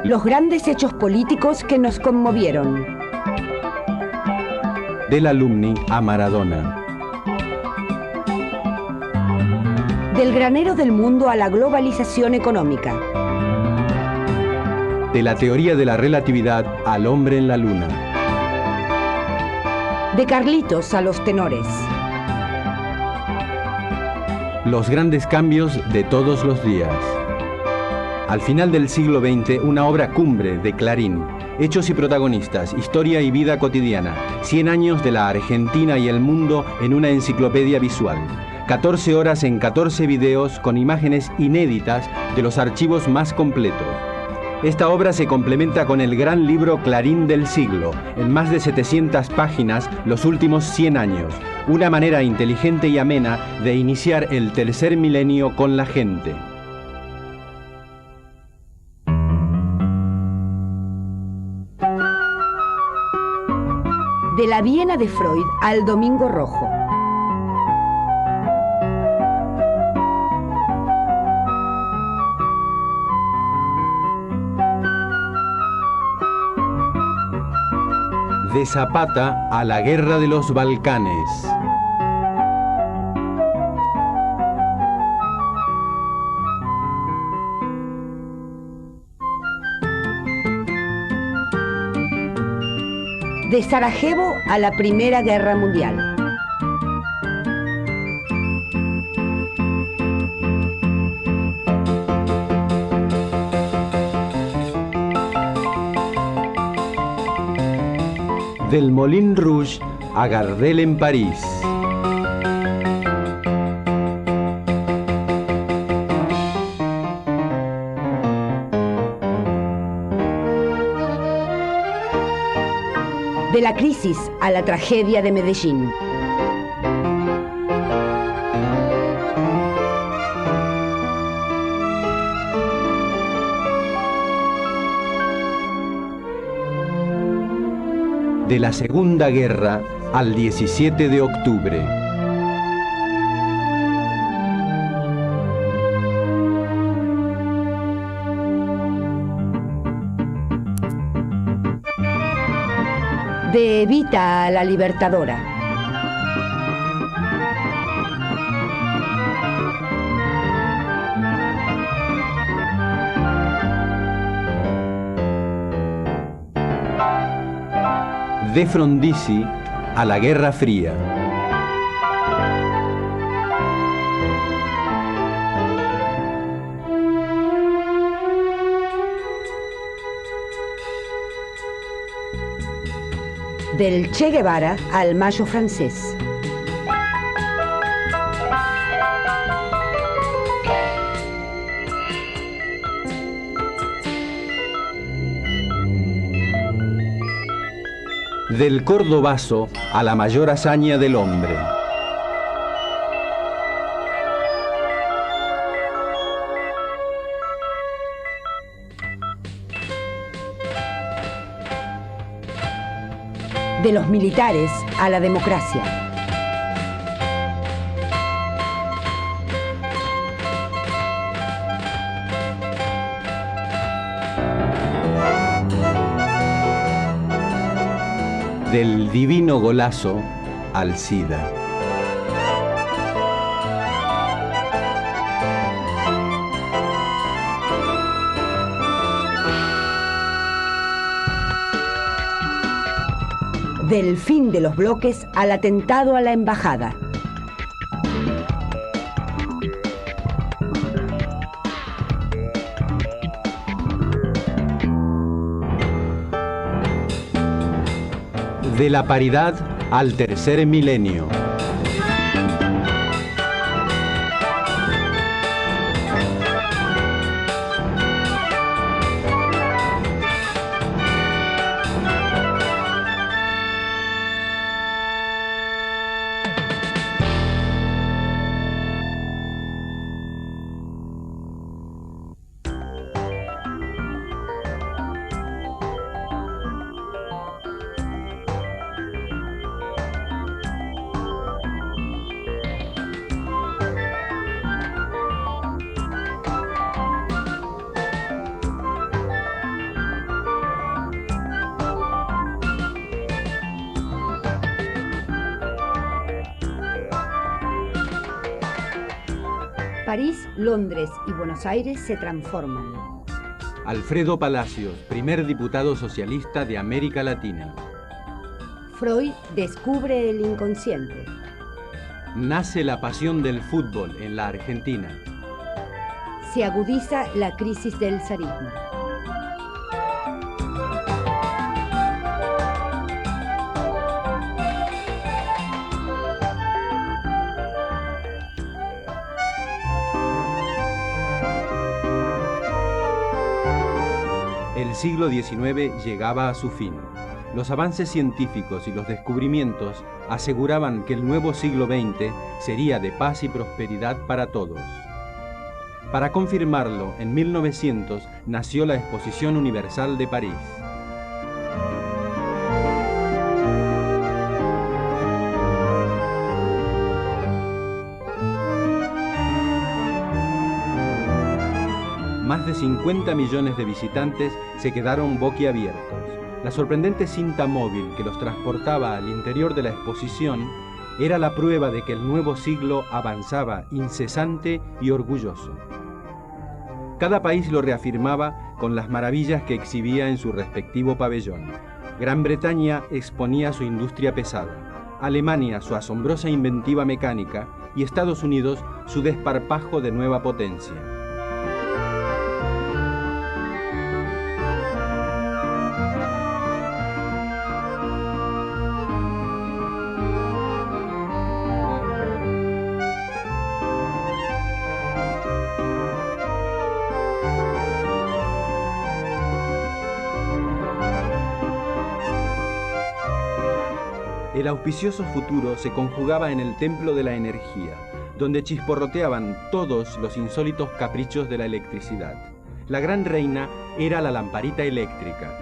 Los grandes hechos políticos que nos conmovieron. Del Alumni a Maradona. Del granero del mundo a la globalización económica. De la teoría de la relatividad al hombre en la luna. De Carlitos a los tenores. Los grandes cambios de todos los días. Al final del siglo XX, una obra cumbre de Clarín. Hechos y protagonistas, historia y vida cotidiana. 100 años de la Argentina y el mundo en una enciclopedia visual. 14 horas en 14 videos con imágenes inéditas de los archivos más completos. Esta obra se complementa con el gran libro Clarín del siglo, en más de 700 páginas, los últimos 100 años. Una manera inteligente y amena de iniciar el tercer milenio con la gente. De la Viena de Freud al Domingo Rojo. De Zapata a la Guerra de los Balcanes. De Sarajevo a la Primera Guerra Mundial. Del Moulin Rouge a Gardel en París. De la crisis a la tragedia de Medellín. De la Segunda Guerra al 17 de octubre. De Evita a la Libertadora. De Frondizi a la Guerra Fría. Del Che Guevara al Mayo francés. Del Cordobazo a la mayor hazaña del hombre. De los militares a la democracia. Del divino golazo al SIDA. Del fin de los bloques al atentado a la embajada. De la paridad al tercer milenio. París, Londres y Buenos Aires se transforman. Alfredo Palacios, primer diputado socialista de América Latina. Freud descubre el inconsciente. Nace la pasión del fútbol en la Argentina. Se agudiza la crisis del zarismo. El siglo XIX llegaba a su fin. Los avances científicos y los descubrimientos aseguraban que el nuevo siglo XX sería de paz y prosperidad para todos. Para confirmarlo, en 1900 nació la Exposición Universal de París. Más de 50 millones de visitantes se quedaron boquiabiertos. La sorprendente cinta móvil que los transportaba al interior de la exposición era la prueba de que el nuevo siglo avanzaba incesante y orgulloso. Cada país lo reafirmaba con las maravillas que exhibía en su respectivo pabellón. Gran Bretaña exponía su industria pesada, Alemania su asombrosa inventiva mecánica y Estados Unidos su desparpajo de nueva potencia. El auspicioso futuro se conjugaba en el templo de la energía, donde chisporroteaban todos los insólitos caprichos de la electricidad. La gran reina era la lamparita eléctrica.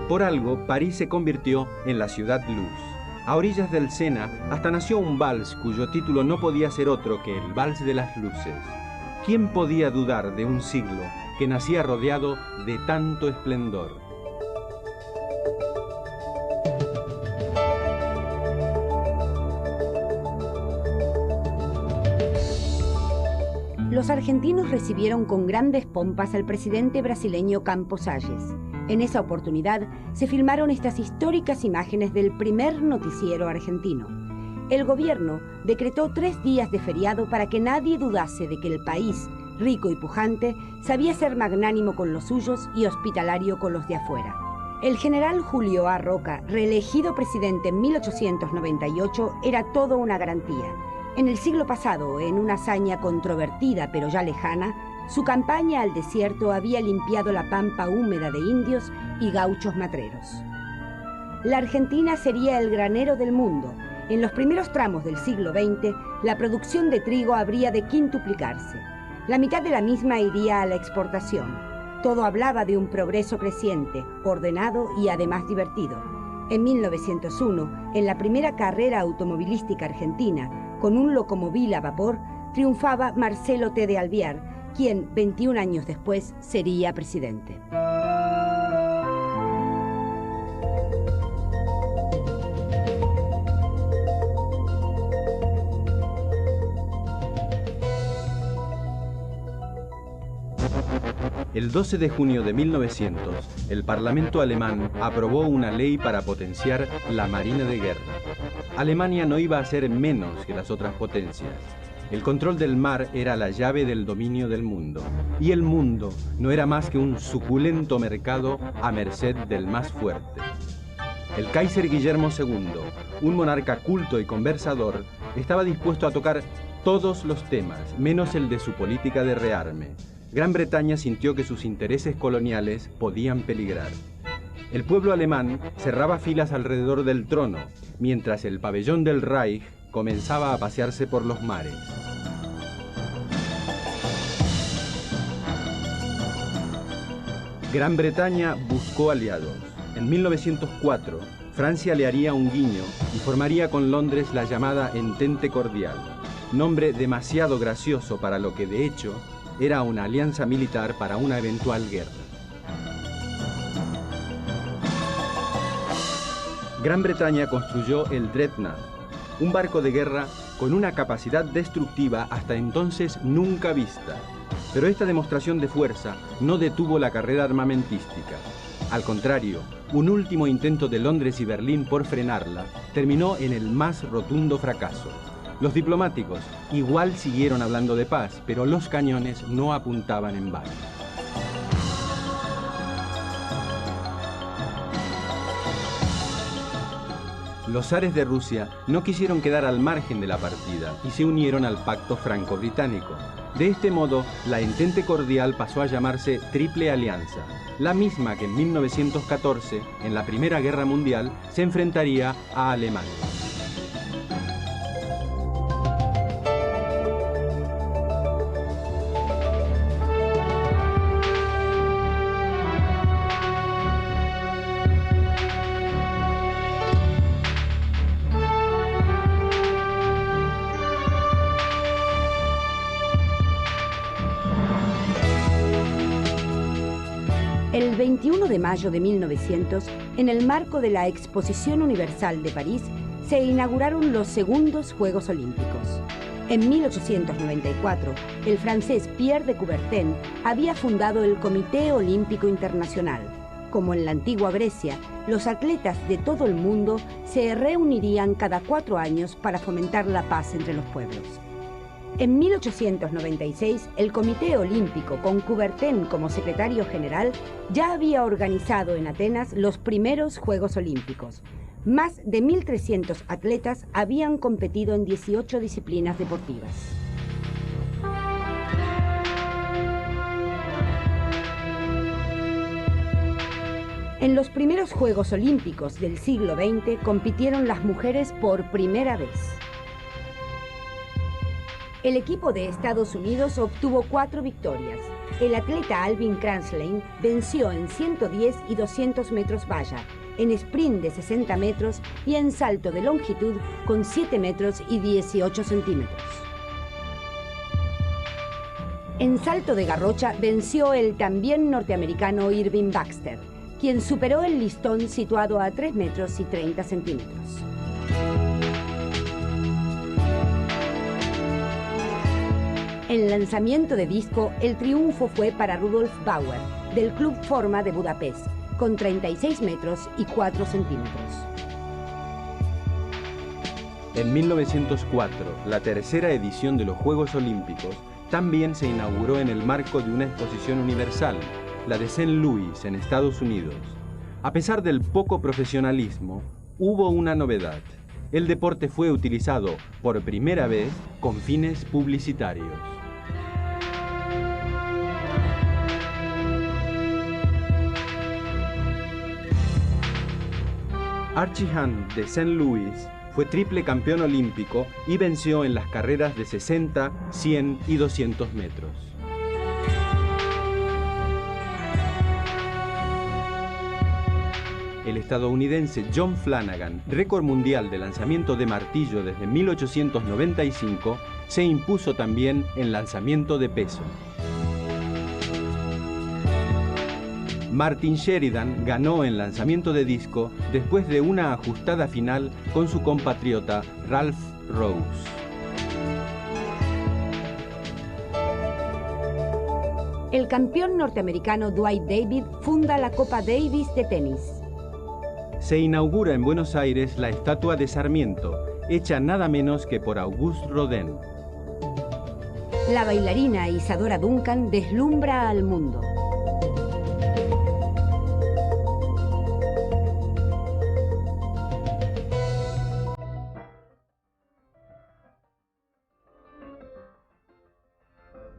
Por algo, París se convirtió en la ciudad luz. A orillas del Sena hasta nació un vals cuyo título no podía ser otro que el Vals de las Luces. ¿Quién podía dudar de un siglo que nacía rodeado de tanto esplendor? Los argentinos recibieron con grandes pompas al presidente brasileño Campos Salles. En esa oportunidad se filmaron estas históricas imágenes del primer noticiero argentino. El gobierno decretó 3 días de feriado para que nadie dudase de que el país, rico y pujante, sabía ser magnánimo con los suyos y hospitalario con los de afuera. El general Julio A. Roca, reelegido presidente en 1898, era todo una garantía. En el siglo pasado, en una hazaña controvertida pero ya lejana, su campaña al desierto había limpiado la pampa húmeda de indios y gauchos matreros. La Argentina sería el granero del mundo. En los primeros tramos del siglo XX, la producción de trigo habría de quintuplicarse. La mitad de la misma iría a la exportación. Todo hablaba de un progreso creciente, ordenado y además divertido. En 1901, en la primera carrera automovilística argentina, con un locomóvil a vapor, triunfaba Marcelo T. de Alvear, quien 21 años después sería presidente. El 12 de junio de 1900, el Parlamento alemán aprobó una ley para potenciar la Marina de Guerra. Alemania no iba a ser menos que las otras potencias. El control del mar era la llave del dominio del mundo. Y el mundo no era más que un suculento mercado a merced del más fuerte. El Kaiser Guillermo II, un monarca culto y conversador, estaba dispuesto a tocar todos los temas, menos el de su política de rearme. Gran Bretaña sintió que sus intereses coloniales podían peligrar. El pueblo alemán cerraba filas alrededor del trono, mientras el pabellón del Reich comenzaba a pasearse por los mares. Gran Bretaña buscó aliados. En 1904, Francia le haría un guiño y formaría con Londres la llamada Entente Cordial, nombre demasiado gracioso para lo que de hecho era una alianza militar para una eventual guerra. Gran Bretaña construyó el Dreadnought, un barco de guerra con una capacidad destructiva hasta entonces nunca vista. Pero esta demostración de fuerza no detuvo la carrera armamentística. Al contrario, un último intento de Londres y Berlín por frenarla terminó en el más rotundo fracaso. Los diplomáticos igual siguieron hablando de paz, pero los cañones no apuntaban en vano. Los zares de Rusia no quisieron quedar al margen de la partida y se unieron al pacto franco-británico. De este modo, la entente cordial pasó a llamarse Triple Alianza, la misma que en 1914, en la Primera Guerra Mundial, se enfrentaría a Alemania. El 21 de mayo de 1900, en el marco de la Exposición Universal de París, se inauguraron los segundos Juegos Olímpicos. En 1894, el francés Pierre de Coubertin había fundado el Comité Olímpico Internacional. Como en la antigua Grecia, los atletas de todo el mundo se reunirían cada 4 años para fomentar la paz entre los pueblos. En 1896, el Comité Olímpico, con Coubertin como secretario general, ya había organizado en Atenas los primeros Juegos Olímpicos. Más de 1.300 atletas habían competido en 18 disciplinas deportivas. En los primeros Juegos Olímpicos del siglo XX compitieron las mujeres por primera vez. El equipo de Estados Unidos obtuvo 4 victorias. El atleta Alvin Kranzlein venció en 110 y 200 metros valla, en sprint de 60 metros y en salto de longitud con 7 metros y 18 centímetros. En salto de garrocha venció el también norteamericano Irving Baxter, quien superó el listón situado a 3 metros y 30 centímetros. En lanzamiento de disco, el triunfo fue para Rudolf Bauer, del Club Forma de Budapest, con 36 metros y 4 centímetros. En 1904, la tercera edición de los Juegos Olímpicos también se inauguró en el marco de una exposición universal, la de St. Louis, en Estados Unidos. A pesar del poco profesionalismo, hubo una novedad. El deporte fue utilizado por primera vez con fines publicitarios. Archie Hunt de St. Louis fue triple campeón olímpico y venció en las carreras de 60, 100 y 200 metros. El estadounidense John Flanagan, récord mundial de lanzamiento de martillo desde 1895, se impuso también en lanzamiento de peso. Martin Sheridan ganó en lanzamiento de disco después de una ajustada final con su compatriota Ralph Rose. El campeón norteamericano Dwight David funda la Copa Davis de tenis. Se inaugura en Buenos Aires la estatua de Sarmiento, hecha nada menos que por Auguste Rodin. La bailarina Isadora Duncan deslumbra al mundo.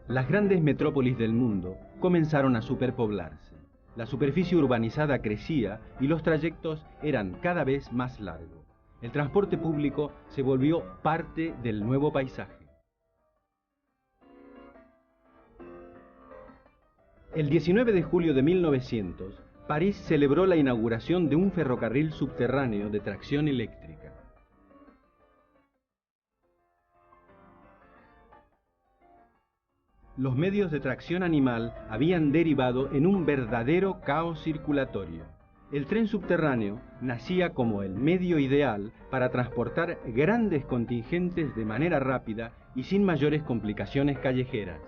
Las grandes metrópolis del mundo comenzaron a superpoblarse. La superficie urbanizada crecía y los trayectos eran cada vez más largos. El transporte público se volvió parte del nuevo paisaje. El 19 de julio de 1900, París celebró la inauguración de un ferrocarril subterráneo de tracción eléctrica. Los medios de tracción animal habían derivado en un verdadero caos circulatorio. El tren subterráneo nacía como el medio ideal para transportar grandes contingentes de manera rápida y sin mayores complicaciones callejeras.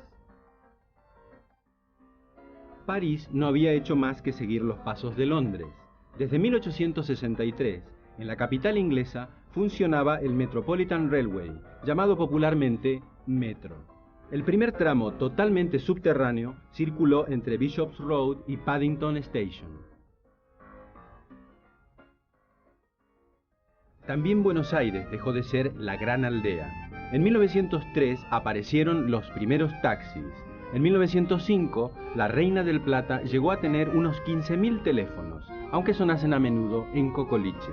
París no había hecho más que seguir los pasos de Londres. Desde 1863, en la capital inglesa, funcionaba el Metropolitan Railway, llamado popularmente Metro. El primer tramo totalmente subterráneo circuló entre Bishop's Road y Paddington Station. También Buenos Aires dejó de ser la gran aldea. En 1903 aparecieron los primeros taxis. En 1905, la Reina del Plata llegó a tener unos 15.000 teléfonos, aunque sonasen a menudo en Cocoliche.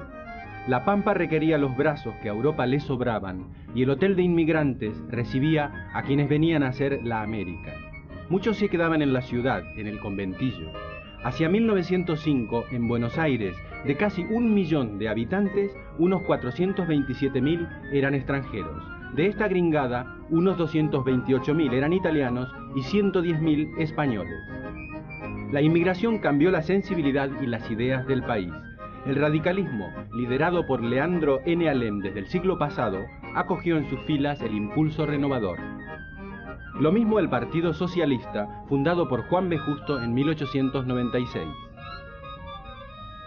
La Pampa requería los brazos que a Europa le sobraban y el hotel de inmigrantes recibía a quienes venían a hacer la América. Muchos se quedaban en la ciudad, en el conventillo. Hacia 1905, en Buenos Aires, de casi 1 millón de habitantes, unos 427.000 eran extranjeros. De esta gringada, unos 228.000 eran italianos y 110.000 españoles. La inmigración cambió la sensibilidad y las ideas del país. El radicalismo, liderado por Leandro N. Alem desde el siglo pasado, acogió en sus filas el impulso renovador. Lo mismo el Partido Socialista, fundado por Juan B. Justo en 1896.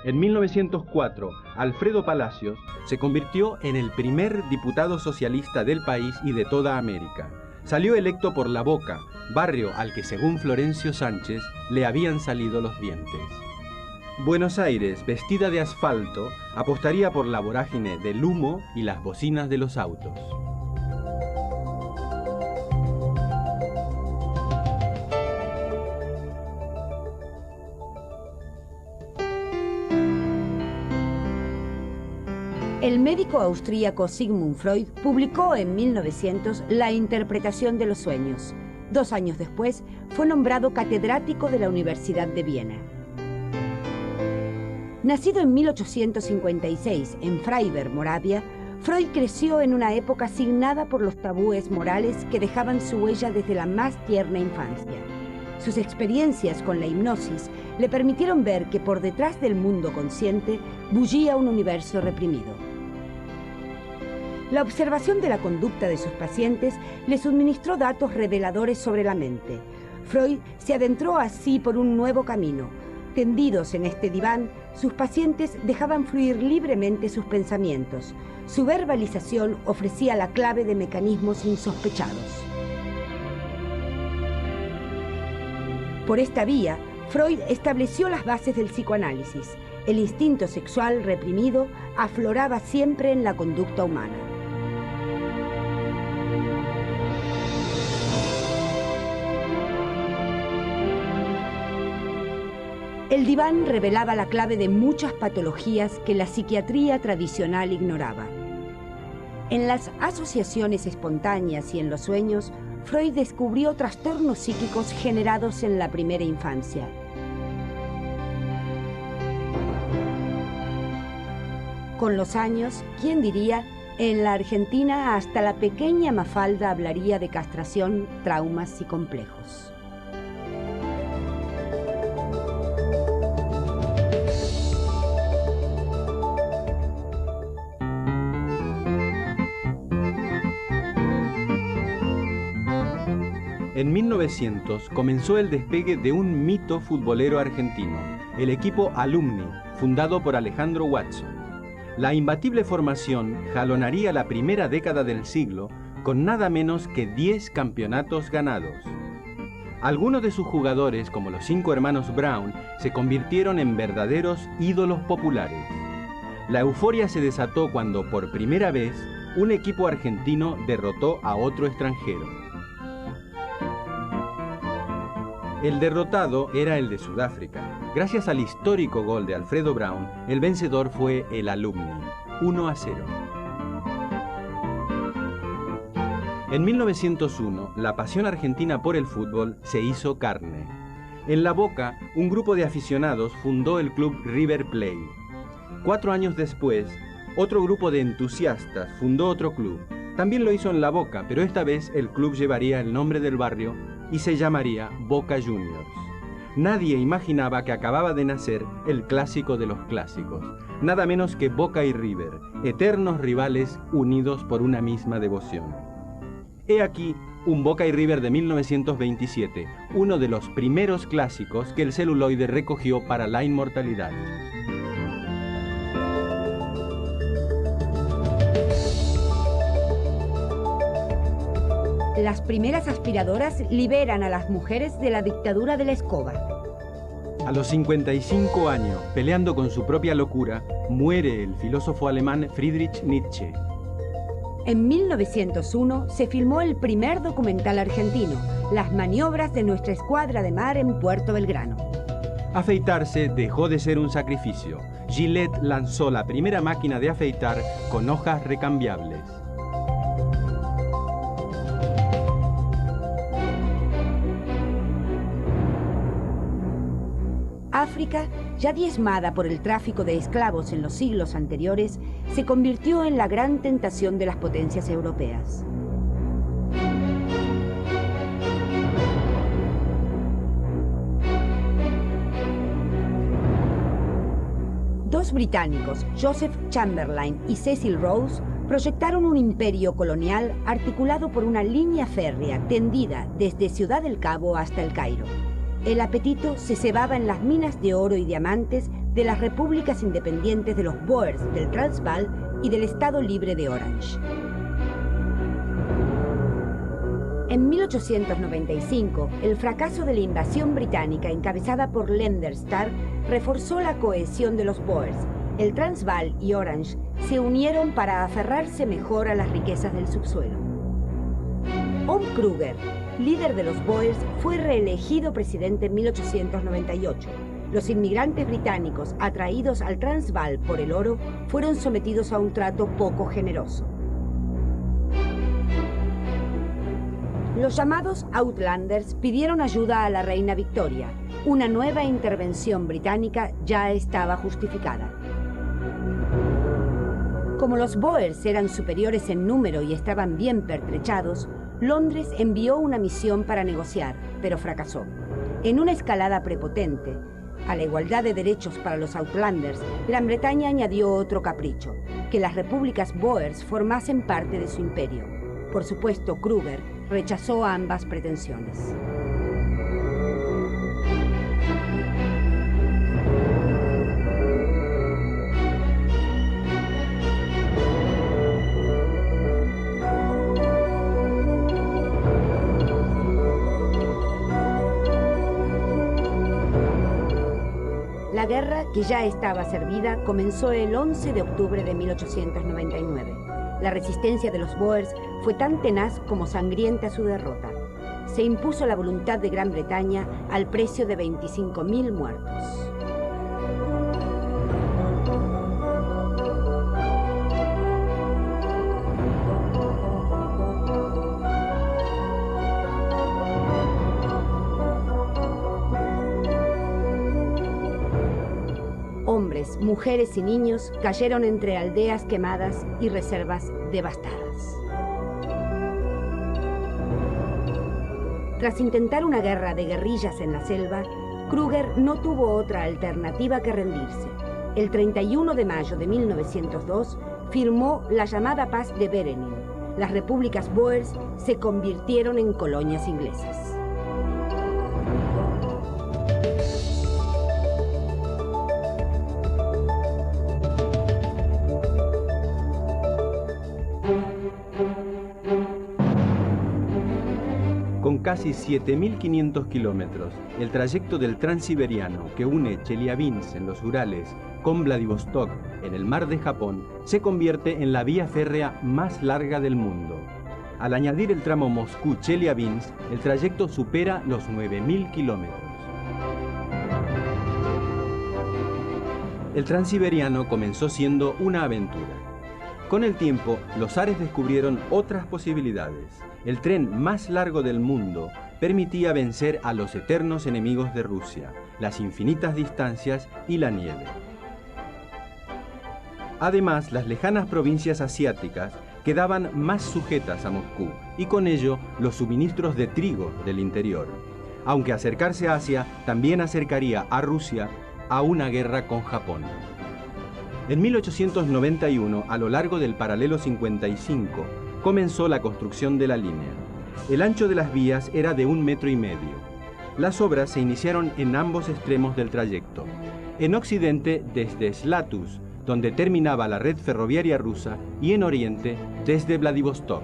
En 1904, Alfredo Palacios se convirtió en el primer diputado socialista del país y de toda América. Salió electo por La Boca, barrio al que, según Florencio Sánchez, le habían salido los dientes. Buenos Aires, vestida de asfalto, apostaría por la vorágine del humo y las bocinas de los autos. El médico austríaco Sigmund Freud publicó en 1900 La interpretación de los sueños. 2 años después, fue nombrado catedrático de la Universidad de Viena. Nacido en 1856 en Freiberg, Moravia, Freud creció en una época signada por los tabúes morales que dejaban su huella desde la más tierna infancia. Sus experiencias con la hipnosis le permitieron ver que por detrás del mundo consciente bullía un universo reprimido. La observación de la conducta de sus pacientes le suministró datos reveladores sobre la mente. Freud se adentró así por un nuevo camino. Tendidos en este diván, sus pacientes dejaban fluir libremente sus pensamientos. Su verbalización ofrecía la clave de mecanismos insospechados. Por esta vía, Freud estableció las bases del psicoanálisis. El instinto sexual reprimido afloraba siempre en la conducta humana. El diván revelaba la clave de muchas patologías que la psiquiatría tradicional ignoraba. En las asociaciones espontáneas y en los sueños, Freud descubrió trastornos psíquicos generados en la primera infancia. Con los años, ¿quién diría? En la Argentina hasta la pequeña Mafalda hablaría de castración, traumas y complejos. En 1900 comenzó el despegue de un mito futbolero argentino, el equipo Alumni, fundado por Alejandro Watson. La imbatible formación jalonaría la primera década del siglo con nada menos que 10 campeonatos ganados. Algunos de sus jugadores, como los 5 hermanos Brown, se convirtieron en verdaderos ídolos populares. La euforia se desató cuando, por primera vez, un equipo argentino derrotó a otro extranjero. El derrotado era el de Sudáfrica. Gracias al histórico gol de Alfredo Brown, el vencedor fue el Alumni, 1-0. En 1901, la pasión argentina por el fútbol se hizo carne. En La Boca, un grupo de aficionados fundó el club River Plate. 4 años después, otro grupo de entusiastas fundó otro club. También lo hizo en La Boca, pero esta vez el club llevaría el nombre del barrio y se llamaría Boca Juniors. Nadie imaginaba que acababa de nacer el clásico de los clásicos, nada menos que Boca y River, eternos rivales unidos por una misma devoción. He aquí un Boca y River de 1927, uno de los primeros clásicos que el celuloide recogió para la inmortalidad. Las primeras aspiradoras liberan a las mujeres de la dictadura de la escoba. A los 55 años, peleando con su propia locura, muere el filósofo alemán Friedrich Nietzsche. En 1901 se filmó el primer documental argentino, Las maniobras de nuestra escuadra de mar en Puerto Belgrano. Afeitarse dejó de ser un sacrificio. Gillette lanzó la primera máquina de afeitar con hojas recambiables. África, ya diezmada por el tráfico de esclavos en los siglos anteriores, se convirtió en la gran tentación de las potencias europeas. Dos británicos, Joseph Chamberlain y Cecil Rhodes, proyectaron un imperio colonial articulado por una línea férrea tendida desde Ciudad del Cabo hasta el Cairo. El apetito se cebaba en las minas de oro y diamantes de las repúblicas independientes de los Boers del Transvaal y del Estado Libre de Orange. En 1895, el fracaso de la invasión británica encabezada por Leinster reforzó la cohesión de los Boers. El Transvaal y Orange se unieron para aferrarse mejor a las riquezas del subsuelo. Oom Kruger, líder de los Boers, fue reelegido presidente en 1898. Los inmigrantes británicos atraídos al Transvaal por el oro fueron sometidos a un trato poco generoso. Los llamados Outlanders pidieron ayuda a la reina Victoria. Una nueva intervención británica ya estaba justificada. Como los Boers eran superiores en número y estaban bien pertrechados, Londres envió una misión para negociar, pero fracasó. En una escalada prepotente, a la igualdad de derechos para los Outlanders, Gran Bretaña añadió otro capricho, que las repúblicas Boers formasen parte de su imperio. Por supuesto, Kruger rechazó ambas pretensiones. La guerra, que ya estaba servida, comenzó el 11 de octubre de 1899. La resistencia de los Boers fue tan tenaz como sangrienta su derrota. Se impuso la voluntad de Gran Bretaña al precio de 25.000 muertos. Hombres, mujeres y niños cayeron entre aldeas quemadas y reservas devastadas. Tras intentar una guerra de guerrillas en la selva, Kruger no tuvo otra alternativa que rendirse. El 31 de mayo de 1902 firmó la llamada Paz de Berenin. Las repúblicas Boers se convirtieron en colonias inglesas. Con casi 7.500 kilómetros, el trayecto del Transiberiano que une Chelyabinsk en los Urales con Vladivostok en el mar de Japón se convierte en la vía férrea más larga del mundo. Al añadir el tramo Moscú-Chelyabinsk, el trayecto supera los 9.000 kilómetros. El Transiberiano comenzó siendo una aventura. Con el tiempo, los zares descubrieron otras posibilidades. El tren más largo del mundo permitía vencer a los eternos enemigos de Rusia, las infinitas distancias y la nieve. Además, las lejanas provincias asiáticas quedaban más sujetas a Moscú y con ello los suministros de trigo del interior. aunque acercarse a Asia también acercaría a Rusia a una guerra con Japón. En 1891, a lo largo del paralelo 55, comenzó la construcción de la línea. El ancho de las vías era de 1,5 metros. Las obras se iniciaron en ambos extremos del trayecto. En occidente, desde Slatus, donde terminaba la red ferroviaria rusa, y en oriente, desde Vladivostok.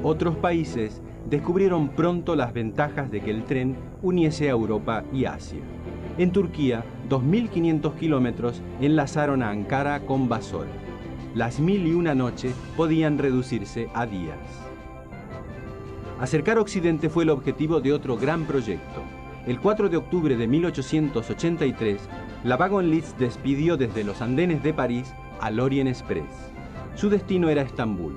Otros países descubrieron pronto las ventajas de que el tren uniese a Europa y Asia. En Turquía, 2.500 kilómetros enlazaron a Ankara con Basol. Las 1001 noches podían reducirse a días. Acercar Occidente fue el objetivo de otro gran proyecto. El 4 de octubre de 1883, la Wagon-Lits despidió desde los andenes de París al Orient Express. Su destino era Estambul.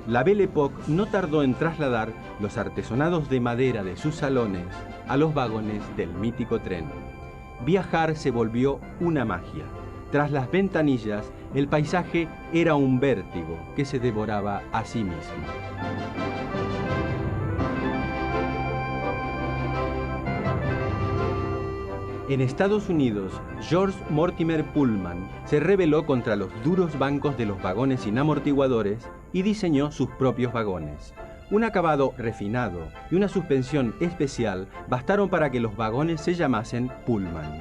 La Belle Époque no tardó en trasladar los artesonados de madera de sus salones a los vagones del mítico tren. Viajar se volvió una magia. Tras las ventanillas, el paisaje era un vértigo que se devoraba a sí mismo. En Estados Unidos, George Mortimer Pullman se rebeló contra los duros bancos de los vagones sin amortiguadores y diseñó sus propios vagones. Un acabado refinado y una suspensión especial bastaron para que los vagones se llamasen Pullman.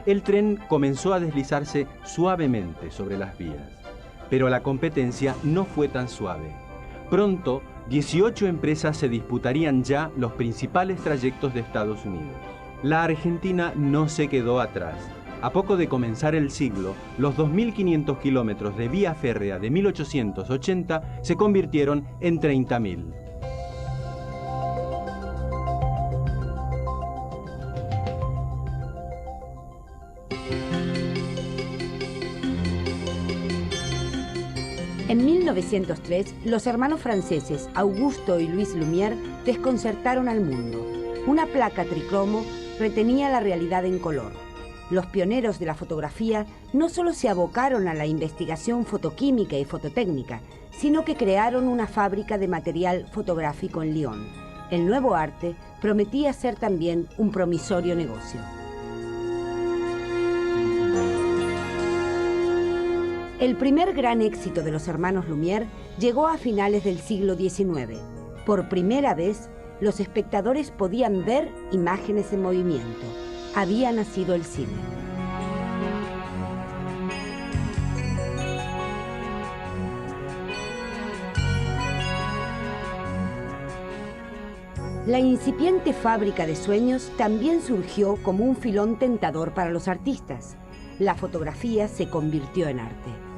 El tren comenzó a deslizarse suavemente sobre las vías, pero la competencia no fue tan suave. Pronto, 18 empresas se disputarían ya los principales trayectos de Estados Unidos. La Argentina no se quedó atrás. A poco de comenzar el siglo, los 2.500 kilómetros de vía férrea de 1880 se convirtieron en 30.000. En 1903, los hermanos franceses Augusto y Louis Lumière desconcertaron al mundo. Una placa tricromo retenía la realidad en color. Los pioneros de la fotografía no solo se abocaron a la investigación fotoquímica y fototécnica, sino que crearon una fábrica de material fotográfico en Lyon. El nuevo arte prometía ser también un promisorio negocio. El primer gran éxito de los hermanos Lumière llegó a finales del siglo XIX. Por primera vez, los espectadores podían ver imágenes en movimiento. Había nacido el cine. La incipiente fábrica de sueños también surgió como un filón tentador para los artistas. La fotografía se convirtió en arte.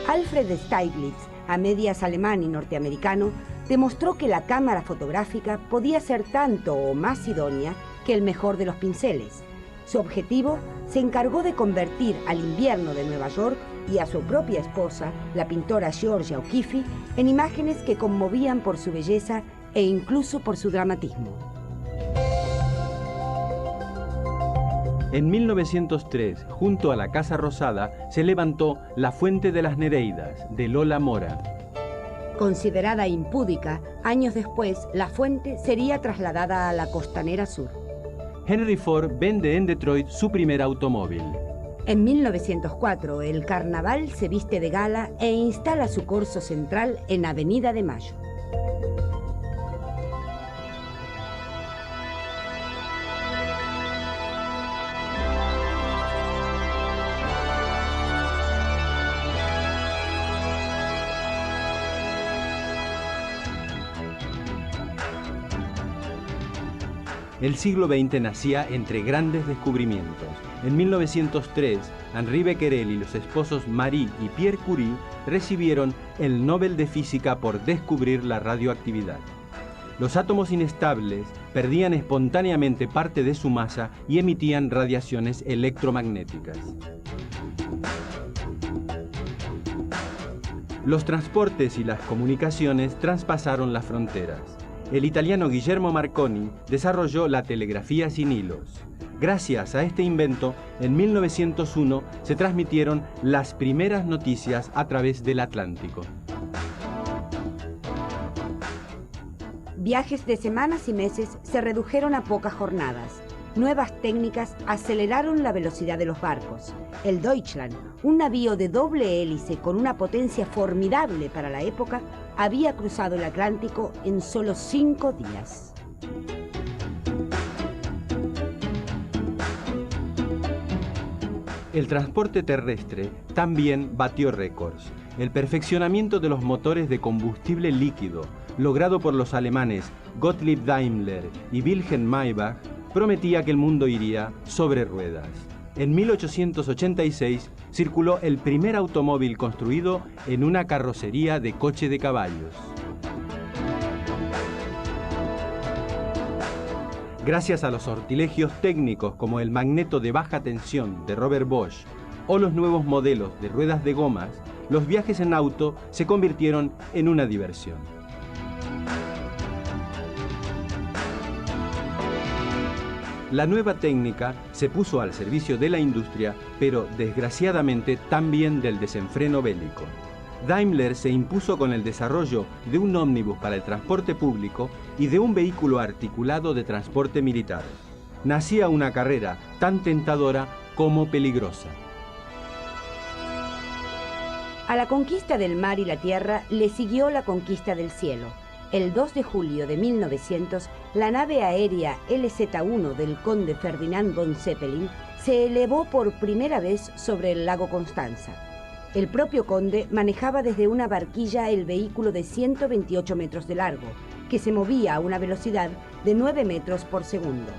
Alfred Stieglitz, a medias alemán y norteamericano, demostró que la cámara fotográfica podía ser tanto o más idónea que el mejor de los pinceles. Su objetivo se encargó de convertir al invierno de Nueva York y a su propia esposa, la pintora Georgia O'Keeffe, en imágenes que conmovían por su belleza e incluso por su dramatismo. En 1903, junto a la Casa Rosada, se levantó la Fuente de las Nereidas, de Lola Mora. Considerada impúdica, años después, la fuente sería trasladada a la Costanera Sur. Henry Ford vende en Detroit su primer automóvil. En 1904, el Carnaval se viste de gala e instala su corso central en Avenida de Mayo. El siglo XX nacía entre grandes descubrimientos. En 1903, Henri Becquerel y los esposos Marie y Pierre Curie recibieron el Nobel de Física por descubrir la radioactividad. Los átomos inestables perdían espontáneamente parte de su masa y emitían radiaciones electromagnéticas. Los transportes y las comunicaciones traspasaron las fronteras. El italiano Guillermo Marconi desarrolló la telegrafía sin hilos. Gracias a este invento, en 1901 se transmitieron las primeras noticias a través del Atlántico. Viajes de semanas y meses se redujeron a pocas jornadas. Nuevas técnicas aceleraron la velocidad de los barcos. El Deutschland, un navío de doble hélice con una potencia formidable para la época, había cruzado el Atlántico en solo 5 días. El transporte terrestre también batió récords. El perfeccionamiento de los motores de combustible líquido, logrado por los alemanes Gottlieb Daimler y Wilhelm Maybach, prometía que el mundo iría sobre ruedas. En 1886 circuló el primer automóvil construido en una carrocería de coche de caballos. Gracias a los sortilegios técnicos como el magneto de baja tensión de Robert Bosch o los nuevos modelos de ruedas de gomas, los viajes en auto se convirtieron en una diversión. La nueva técnica se puso al servicio de la industria, pero desgraciadamente también del desenfreno bélico. Daimler se impuso con el desarrollo de un ómnibus para el transporte público y de un vehículo articulado de transporte militar. Nacía una carrera tan tentadora como peligrosa. A la conquista del mar y la tierra le siguió la conquista del cielo. El 2 de julio de 1900, la nave aérea LZ-1 del conde Ferdinand von Zeppelin se elevó por primera vez sobre el lago Constanza. El propio conde manejaba desde una barquilla el vehículo de 128 metros de largo, que se movía a una velocidad de 9 metros por segundo.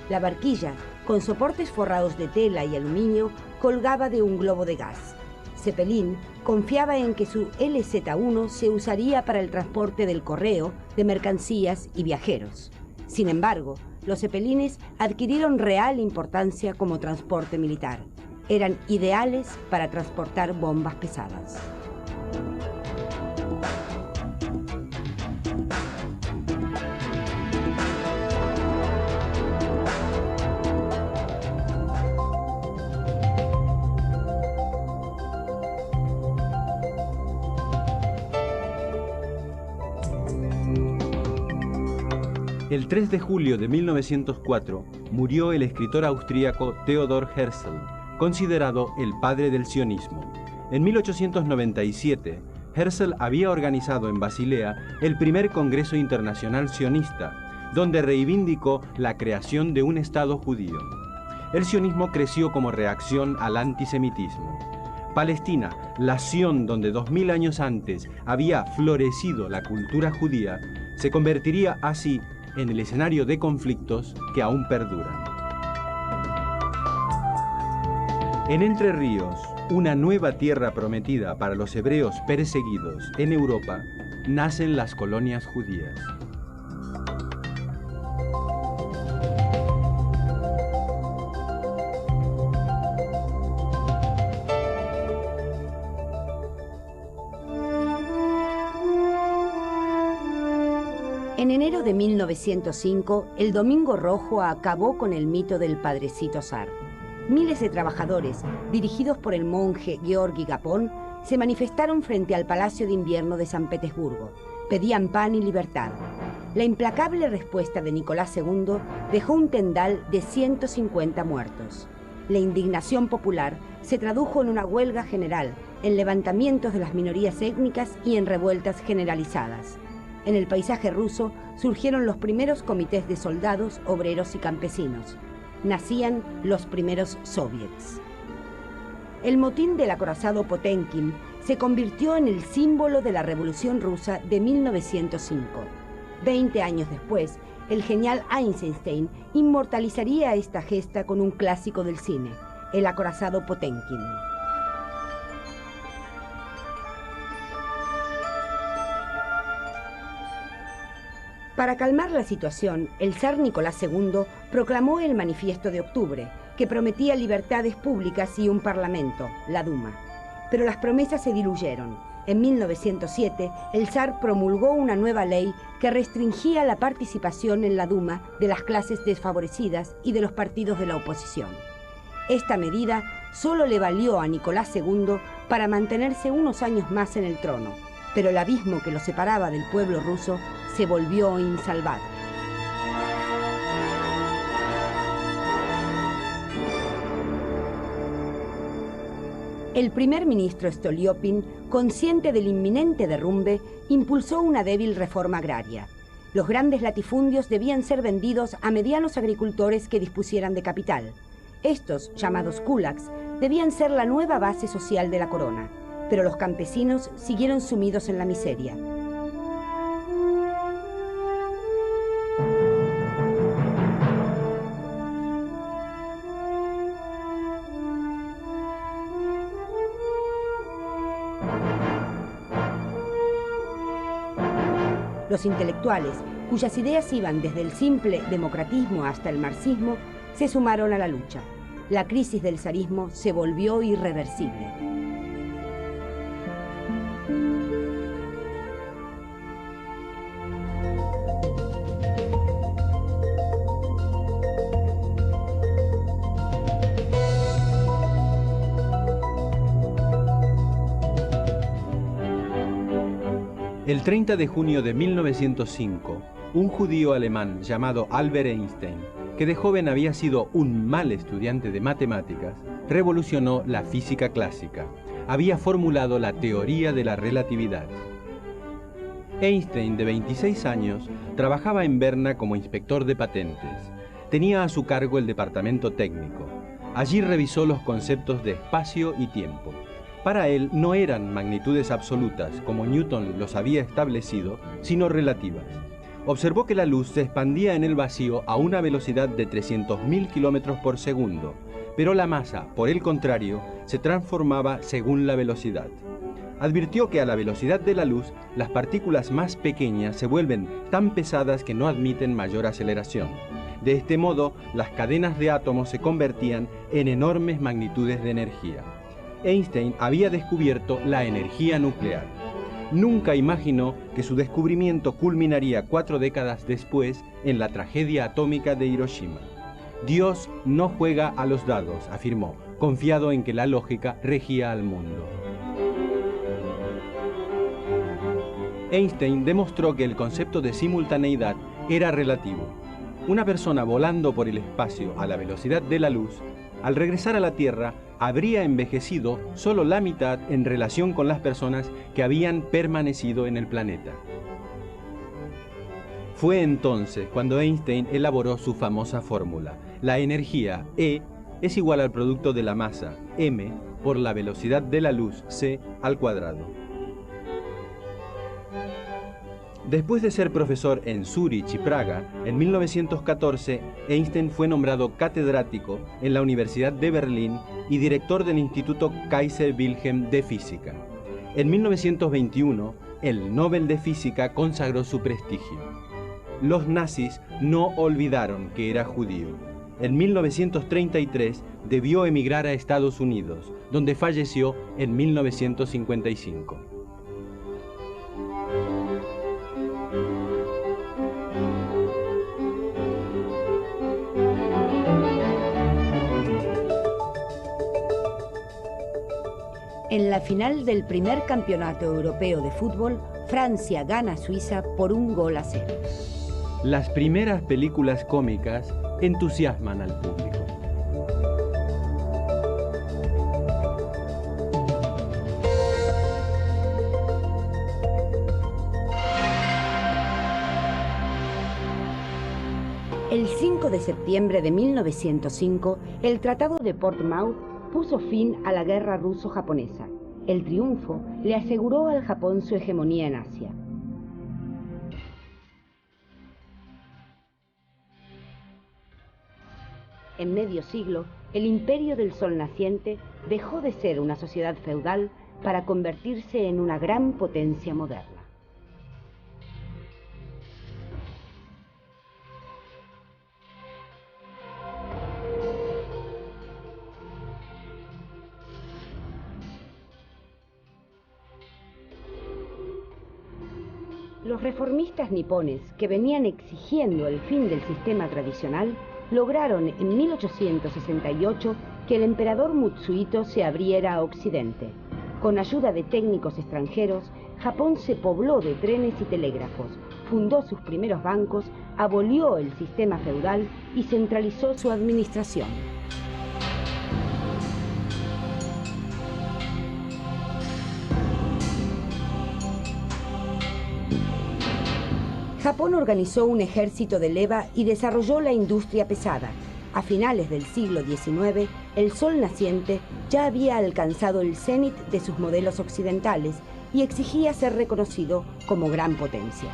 La barquilla, con soportes forrados de tela y aluminio, colgaba de un globo de gas. Zeppelin confiaba en que su LZ-1 se usaría para el transporte del correo, de mercancías y viajeros. Sin embargo, los zeppelines adquirieron real importancia como transporte militar. Eran ideales para transportar bombas pesadas. El 3 de julio de 1904 murió el escritor austríaco Theodor Herzl, considerado el padre del sionismo. En 1897, Herzl había organizado en Basilea el primer Congreso Internacional Sionista, donde reivindicó la creación de un Estado judío. El sionismo creció como reacción al antisemitismo. Palestina, la Sion donde 2000 años antes había florecido la cultura judía, se convertiría así en el escenario de conflictos que aún perduran. En Entre Ríos, una nueva tierra prometida para los hebreos perseguidos en Europa, nacen las colonias judías. En enero de 1905, el Domingo Rojo acabó con el mito del Padrecito Zar. Miles de trabajadores, dirigidos por el monje Georgi Gapón, se manifestaron frente al Palacio de Invierno de San Petersburgo. Pedían pan y libertad. La implacable respuesta de Nicolás II dejó un tendal de 150 muertos. La indignación popular se tradujo en una huelga general, en levantamientos de las minorías étnicas y en revueltas generalizadas. En el paisaje ruso surgieron los primeros comités de soldados, obreros y campesinos. Nacían los primeros soviets. El motín del acorazado Potemkin se convirtió en el símbolo de la Revolución Rusa de 1905. 20 años después, el genial Eisenstein inmortalizaría esta gesta con un clásico del cine, el acorazado Potemkin. Para calmar la situación, el zar Nicolás II proclamó el Manifiesto de Octubre, que prometía libertades públicas y un parlamento, la Duma. Pero las promesas se diluyeron. En 1907, el zar promulgó una nueva ley que restringía la participación en la Duma de las clases desfavorecidas y de los partidos de la oposición. Esta medida solo le valió a Nicolás II para mantenerse unos años más en el trono, pero el abismo que lo separaba del pueblo ruso se volvió insalvable. El primer ministro Stolyopin, consciente del inminente derrumbe, impulsó una débil reforma agraria. Los grandes latifundios debían ser vendidos a medianos agricultores que dispusieran de capital. Estos, llamados kulaks, debían ser la nueva base social de la corona, pero los campesinos siguieron sumidos en la miseria. Los intelectuales, cuyas ideas iban desde el simple democratismo hasta el marxismo, se sumaron a la lucha. La crisis del zarismo se volvió irreversible. El 30 de junio de 1905, un judío alemán llamado Albert Einstein, que de joven había sido un mal estudiante de matemáticas, revolucionó la física clásica. Había formulado la teoría de la relatividad. Einstein, de 26 años, trabajaba en Berna como inspector de patentes. Tenía a su cargo el departamento técnico. Allí revisó los conceptos de espacio y tiempo. Para él no eran magnitudes absolutas, como Newton los había establecido, sino relativas. Observó que la luz se expandía en el vacío a una velocidad de 300.000 kilómetros por segundo, pero la masa, por el contrario, se transformaba según la velocidad. Advirtió que a la velocidad de la luz, las partículas más pequeñas se vuelven tan pesadas que no admiten mayor aceleración. De este modo, las cadenas de átomos se convertían en enormes magnitudes de energía. Einstein había descubierto la energía nuclear. Nunca imaginó que su descubrimiento culminaría 4 décadas después en la tragedia atómica de Hiroshima. Dios no juega a los dados, afirmó, confiado en que la lógica regía al mundo. Einstein demostró que el concepto de simultaneidad era relativo. Una persona volando por el espacio a la velocidad de la luz, al regresar a la Tierra, habría envejecido solo la mitad en relación con las personas que habían permanecido en el planeta. Fue entonces cuando Einstein elaboró su famosa fórmula. La energía E es igual al producto de la masa m por la velocidad de la luz c al cuadrado. Después de ser profesor en Zúrich y Praga, en 1914 Einstein fue nombrado catedrático en la Universidad de Berlín y director del Instituto Kaiser Wilhelm de Física. En 1921, el Nobel de Física consagró su prestigio. Los nazis no olvidaron que era judío. En 1933 debió emigrar a Estados Unidos, donde falleció en 1955. En la final del primer campeonato europeo de fútbol, Francia gana a Suiza por 1-0. Las primeras películas cómicas entusiasman al público. El 5 de septiembre de 1905, el Tratado de Portsmouth puso fin a la guerra ruso-japonesa. El triunfo le aseguró al Japón su hegemonía en Asia. En medio siglo, el imperio del sol naciente dejó de ser una sociedad feudal para convertirse en una gran potencia moderna. Los reformistas nipones, que venían exigiendo el fin del sistema tradicional, lograron en 1868 que el emperador Mutsuhito se abriera a Occidente. Con ayuda de técnicos extranjeros, Japón se pobló de trenes y telégrafos, fundó sus primeros bancos, abolió el sistema feudal y centralizó su administración. Japón organizó un ejército de leva y desarrolló la industria pesada. A finales del siglo XIX, el sol naciente ya había alcanzado el cenit de sus modelos occidentales y exigía ser reconocido como gran potencia.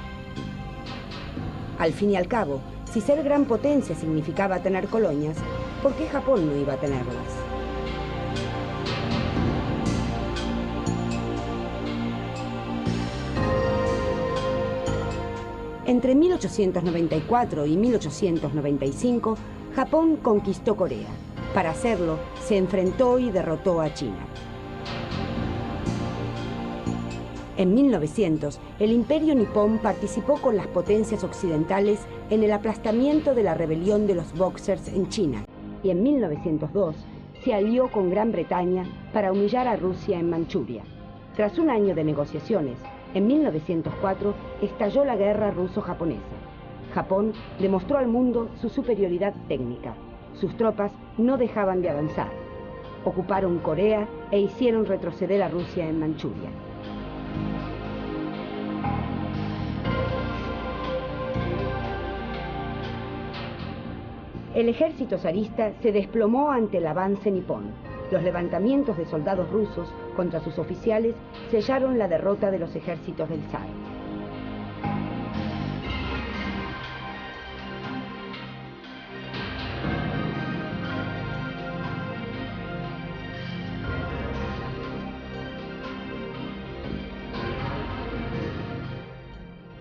Al fin y al cabo, si ser gran potencia significaba tener colonias, ¿por qué Japón no iba a tenerlas? Entre 1894 y 1895, Japón conquistó Corea. Para hacerlo, se enfrentó y derrotó a China. En 1900, el Imperio Nipón participó con las potencias occidentales en el aplastamiento de la rebelión de los Boxers en China, y en 1902 se alió con Gran Bretaña para humillar a Rusia en Manchuria. Tras un año de negociaciones, en 1904 estalló la guerra ruso-japonesa. Japón demostró al mundo su superioridad técnica. Sus tropas no dejaban de avanzar. Ocuparon Corea e hicieron retroceder a Rusia en Manchuria. El ejército zarista se desplomó ante el avance nipón. Los levantamientos de soldados rusos contra sus oficiales sellaron la derrota de los ejércitos del zar.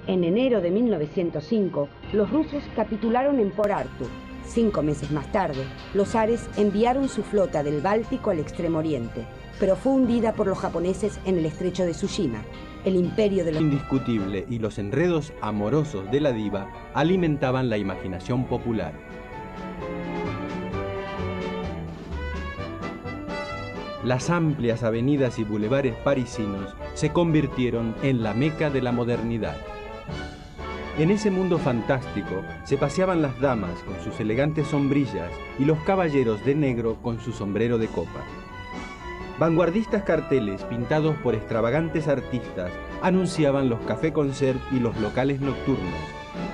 En enero de 1905, los rusos capitularon en Port Arthur. 5 meses más tarde, los zares enviaron su flota del Báltico al Extremo Oriente, pero fue hundida por los japoneses en el estrecho de Tsushima. El imperio de los... Indiscutible y los enredos amorosos de la diva alimentaban la imaginación popular. Las amplias avenidas y bulevares parisinos se convirtieron en la meca de la modernidad. En ese mundo fantástico se paseaban las damas con sus elegantes sombrillas y los caballeros de negro con su sombrero de copa. Vanguardistas carteles pintados por extravagantes artistas anunciaban los cafés-concert y los locales nocturnos,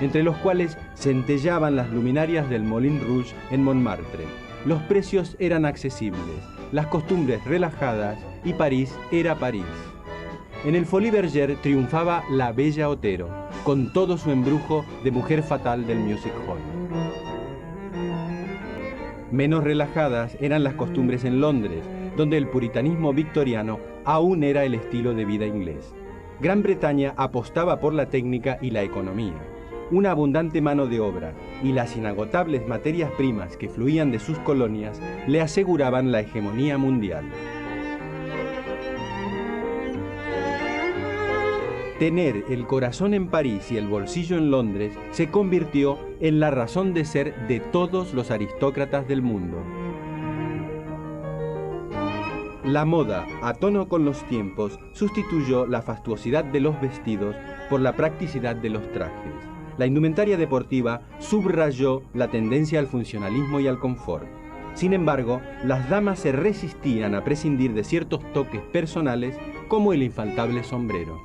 entre los cuales centellaban las luminarias del Moulin Rouge en Montmartre. Los precios eran accesibles, las costumbres relajadas y París era París. En el Folies Bergère triunfaba la bella Otero, con todo su embrujo de mujer fatal del music hall. Menos relajadas eran las costumbres en Londres, donde el puritanismo victoriano aún era el estilo de vida inglés. Gran Bretaña apostaba por la técnica y la economía. Una abundante mano de obra y las inagotables materias primas que fluían de sus colonias le aseguraban la hegemonía mundial. Tener el corazón en París y el bolsillo en Londres se convirtió en la razón de ser de todos los aristócratas del mundo. La moda, a tono con los tiempos, sustituyó la fastuosidad de los vestidos por la practicidad de los trajes. La indumentaria deportiva subrayó la tendencia al funcionalismo y al confort. Sin embargo, las damas se resistían a prescindir de ciertos toques personales como el infaltable sombrero.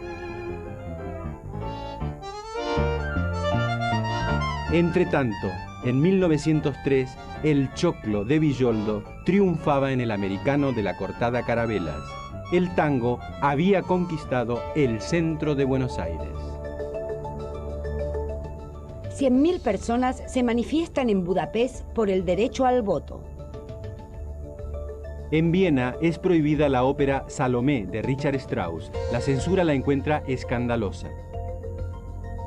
Entretanto, en 1903, el choclo de Villoldo triunfaba en el americano de la cortada Carabelas. El tango había conquistado el centro de Buenos Aires. 100.000 personas se manifiestan en Budapest por el derecho al voto. En Viena es prohibida la ópera Salomé de Richard Strauss. La censura la encuentra escandalosa.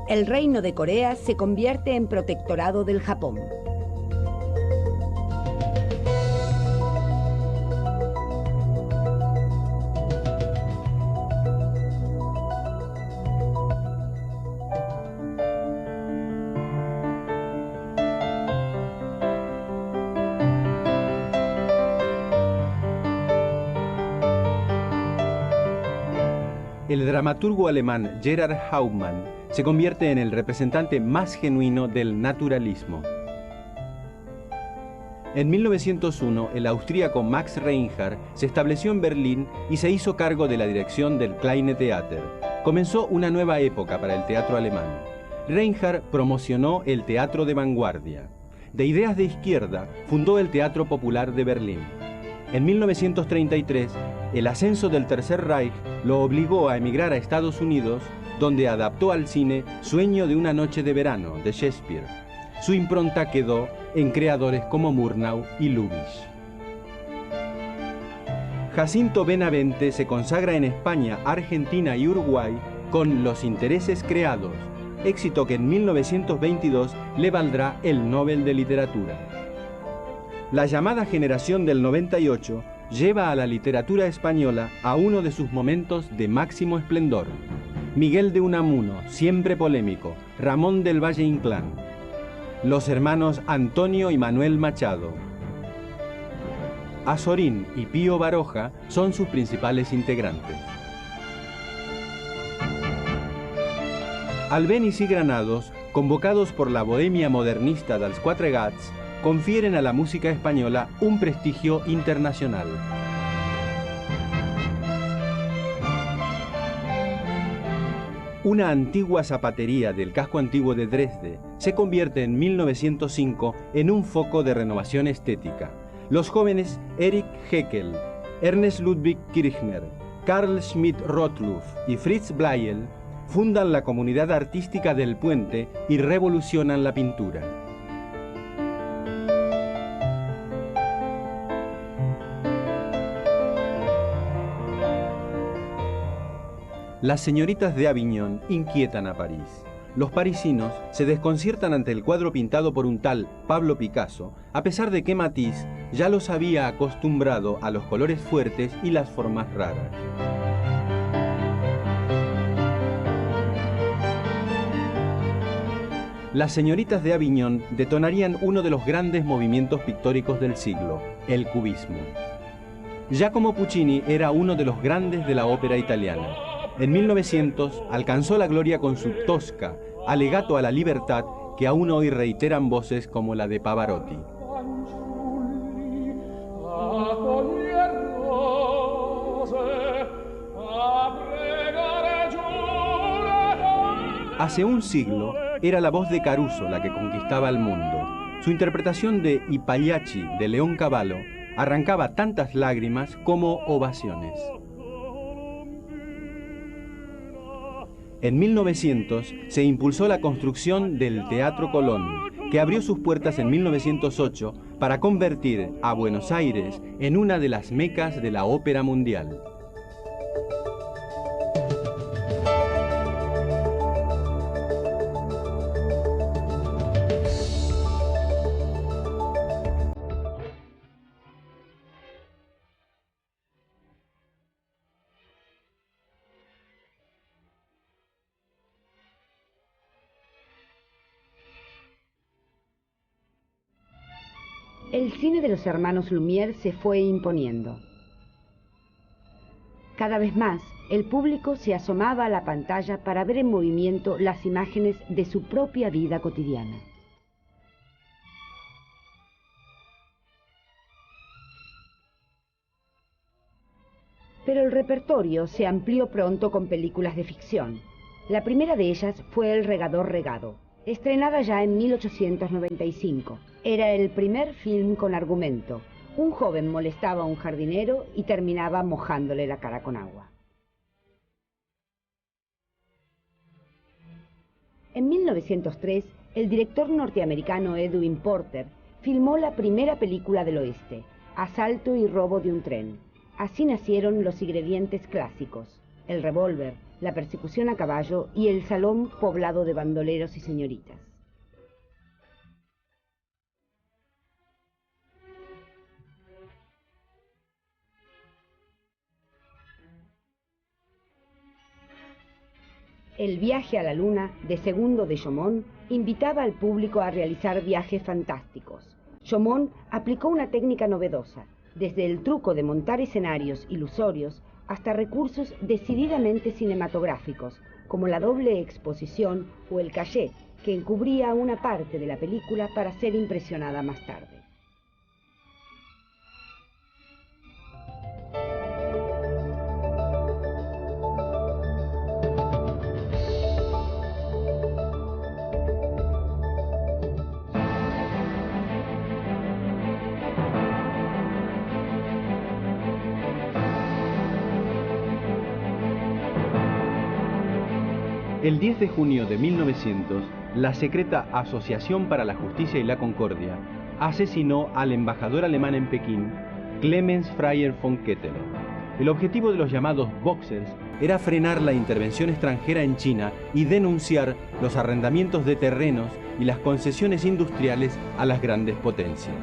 El reino de Corea se convierte en protectorado del Japón. el dramaturgo alemán Gerhard Hauptmann se convierte en el representante más genuino del naturalismo. En 1901, el austríaco Max Reinhardt se estableció en Berlín y se hizo cargo de la dirección del Kleine Theater. Comenzó una nueva época para el teatro alemán. Reinhardt promocionó el teatro de vanguardia. De ideas de izquierda, fundó el Teatro Popular de Berlín. En 1933, el ascenso del Tercer Reich lo obligó a emigrar a Estados Unidos, donde adaptó al cine Sueño de una noche de verano, de Shakespeare. Su impronta quedó en creadores como Murnau y Lubitsch. Jacinto Benavente se consagra en España, Argentina y Uruguay con Los intereses creados, éxito que en 1922 le valdrá el Nobel de Literatura. La llamada generación del 98 lleva a la literatura española a uno de sus momentos de máximo esplendor. Miguel de Unamuno, siempre polémico, Ramón del Valle Inclán, los hermanos Antonio y Manuel Machado. Azorín y Pío Baroja son sus principales integrantes. Albéniz y Granados, convocados por la bohemia modernista dels Quatre Gats, confieren a la música española un prestigio internacional. Una antigua zapatería del casco antiguo de Dresde se convierte en 1905 en un foco de renovación estética. Los jóvenes Erich Heckel, Ernst Ludwig Kirchner, Carl Schmidt-Rottluff y Fritz Bleyl fundan la comunidad artística del Puente y revolucionan la pintura. Las señoritas de Aviñón inquietan a París. Los parisinos se desconciertan ante el cuadro pintado por un tal Pablo Picasso, a pesar de que Matisse ya los había acostumbrado a los colores fuertes y las formas raras. Las señoritas de Aviñón detonarían uno de los grandes movimientos pictóricos del siglo, el cubismo. Giacomo Puccini era uno de los grandes de la ópera italiana. En 1900 alcanzó la gloria con su Tosca, alegato a la libertad que aún hoy reiteran voces como la de Pavarotti. Hace un siglo era la voz de Caruso la que conquistaba el mundo. Su interpretación de I Pagliacci de Leoncavallo arrancaba tantas lágrimas como ovaciones. En 1900 se impulsó la construcción del Teatro Colón, que abrió sus puertas en 1908 para convertir a Buenos Aires en una de las mecas de la ópera mundial. El cine de los hermanos Lumière se fue imponiendo. Cada vez más, el público se asomaba a la pantalla para ver en movimiento las imágenes de su propia vida cotidiana. Pero el repertorio se amplió pronto con películas de ficción. La primera de ellas fue El regador regado, estrenada ya en 1895. Era el primer film con argumento. Un joven molestaba a un jardinero y terminaba mojándole la cara con agua. En 1903, el director norteamericano Edwin Porter filmó la primera película del oeste, Asalto y robo de un tren. Así nacieron los ingredientes clásicos, el revólver, la persecución a caballo y el salón poblado de bandoleros y señoritas. El viaje a la luna, de Segundo de Chaumont, invitaba al público a realizar viajes fantásticos. Chaumont aplicó una técnica novedosa. Desde el truco de montar escenarios ilusorios, hasta recursos decididamente cinematográficos, como la doble exposición o el cachet, que encubría una parte de la película para ser impresionada más tarde. El 10 de junio de 1900, la secreta Asociación para la Justicia y la Concordia asesinó al embajador alemán en Pekín, Clemens Freier von Ketteler. El objetivo de los llamados Boxers era frenar la intervención extranjera en China y denunciar los arrendamientos de terrenos y las concesiones industriales a las grandes potencias.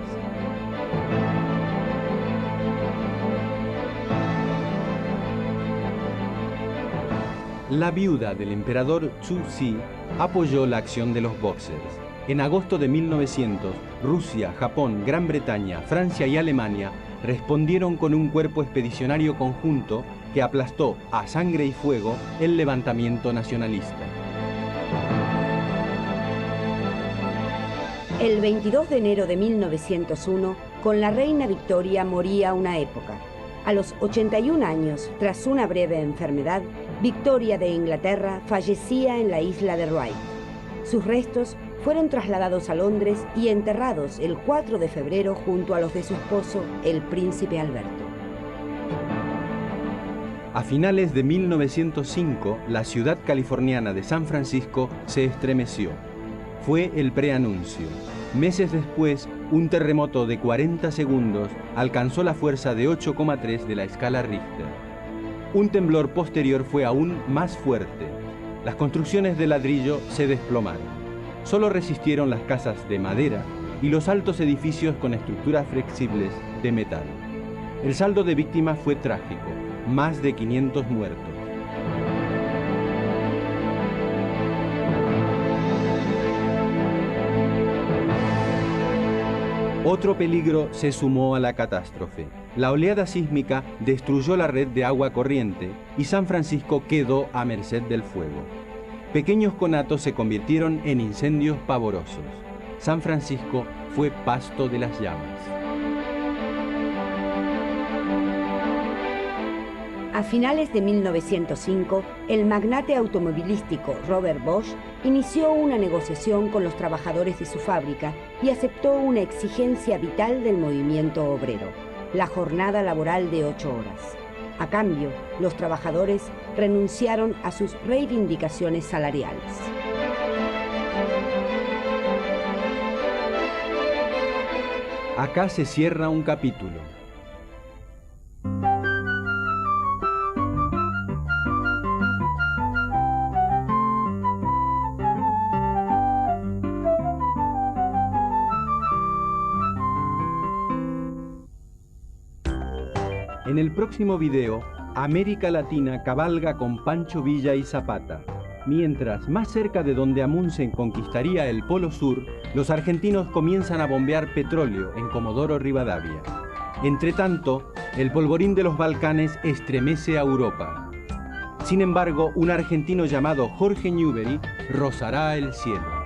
La viuda del emperador Zhu-Si apoyó la acción de los Boxers. En agosto de 1900, Rusia, Japón, Gran Bretaña, Francia y Alemania respondieron con un cuerpo expedicionario conjunto que aplastó a sangre y fuego el levantamiento nacionalista. El 22 de enero de 1901, con la reina Victoria moría una época. A los 81 años, tras una breve enfermedad, Victoria de Inglaterra fallecía en la isla de Wight. Sus restos fueron trasladados a Londres y enterrados el 4 de febrero junto a los de su esposo, el príncipe Alberto. A finales de 1905, la ciudad californiana de San Francisco se estremeció. Fue el preanuncio. Meses después, un terremoto de 40 segundos alcanzó la fuerza de 8,3 de la escala Richter. Un temblor posterior fue aún más fuerte. Las construcciones de ladrillo se desplomaron. Solo resistieron las casas de madera y los altos edificios con estructuras flexibles de metal. El saldo de víctimas fue trágico, más de 500 muertos. Otro peligro se sumó a la catástrofe. La oleada sísmica destruyó la red de agua corriente y San Francisco quedó a merced del fuego. Pequeños conatos se convirtieron en incendios pavorosos. San Francisco fue pasto de las llamas. A finales de 1905, el magnate automovilístico Robert Bosch inició una negociación con los trabajadores de su fábrica y aceptó una exigencia vital del movimiento obrero: la jornada laboral de 8 horas. A cambio, los trabajadores renunciaron a sus reivindicaciones salariales. Acá se cierra un capítulo. En el próximo video, América Latina cabalga con Pancho Villa y Zapata. Mientras, más cerca de donde Amundsen conquistaría el Polo Sur, los argentinos comienzan a bombear petróleo en Comodoro Rivadavia. Entretanto, el polvorín de los Balcanes estremece a Europa. Sin embargo, un argentino llamado Jorge Newbery rozará el cielo.